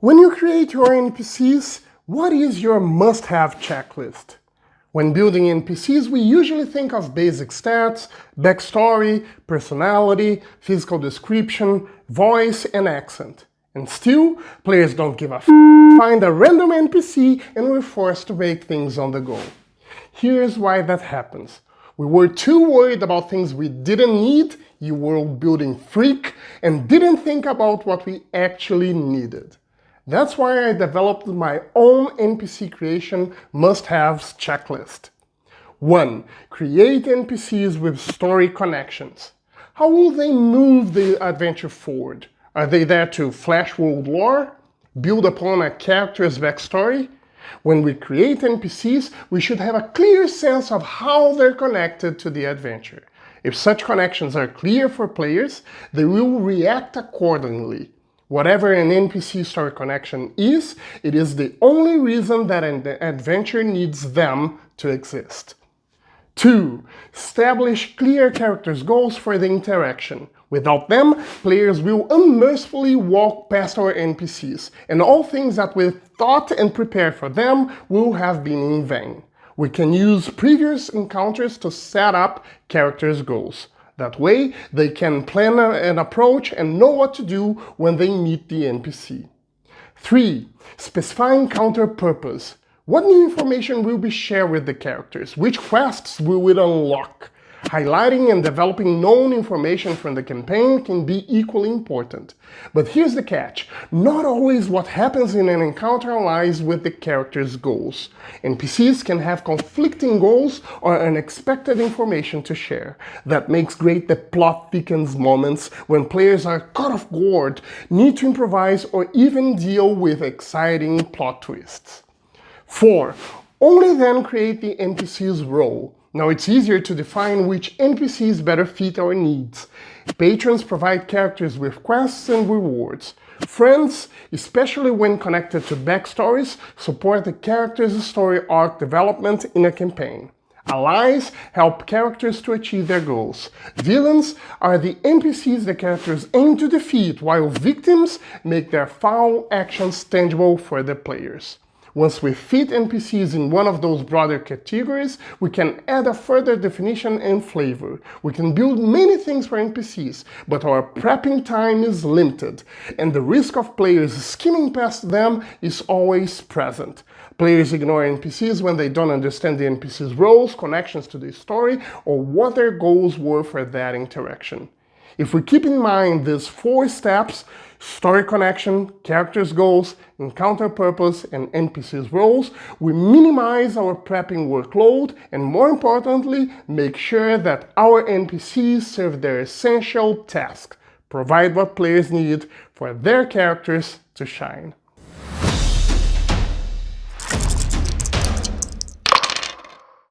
When you create your NPCs, what is your must-have checklist? When building NPCs, we usually think of basic stats, backstory, personality, physical description, voice, and accent. And still, players don't give a find a random NPC and we're forced to make things on the go. Here's why that happens. We were too worried about things we didn't need, you world-building freak, and didn't think about what we actually needed. That's why I developed my own NPC creation must-haves checklist. 1. Create NPCs with story connections. How will they move the adventure forward? Are they there to flash world lore? Build upon a character's backstory? When we create NPCs, we should have a clear sense of how they're connected to the adventure. If such connections are clear for players, they will react accordingly. Whatever an NPC story connection is, it is the only reason that an adventure needs them to exist. 2. Establish clear characters' goals for the interaction. Without them, players will unmercifully walk past our NPCs, and all things that we thought and prepared for them will have been in vain. We can use previous encounters to set up characters' goals. That way, they can plan an approach and know what to do when they meet the NPC. 3. Specify encounter purpose. What new information will be shared with the characters? Which quests will it unlock? Highlighting and developing known information from the campaign can be equally important. But here's the catch. Not always what happens in an encounter aligns with the character's goals. NPCs can have conflicting goals or unexpected information to share. That makes great the plot thickens moments when players are caught off guard, need to improvise, or even deal with exciting plot twists. 4. Only then create the NPC's role. Now it's easier to define which NPCs better fit our needs. Patrons provide characters with quests and rewards. Friends, especially when connected to backstories, support the character's story arc development in a campaign. Allies help characters to achieve their goals. Villains are the NPCs the characters aim to defeat, while victims make their foul actions tangible for the players. Once we fit NPCs in one of those broader categories, we can add a further definition and flavor. We can build many things for NPCs, but our prepping time is limited, and the risk of players skimming past them is always present. Players ignore NPCs when they don't understand the NPC's roles, connections to the story, or what their goals were for that interaction. If we keep in mind these 4 steps, story connection, characters' goals, encounter purpose, and NPCs' roles, we minimize our prepping workload and, more importantly, make sure that our NPCs serve their essential task, provide what players need for their characters to shine.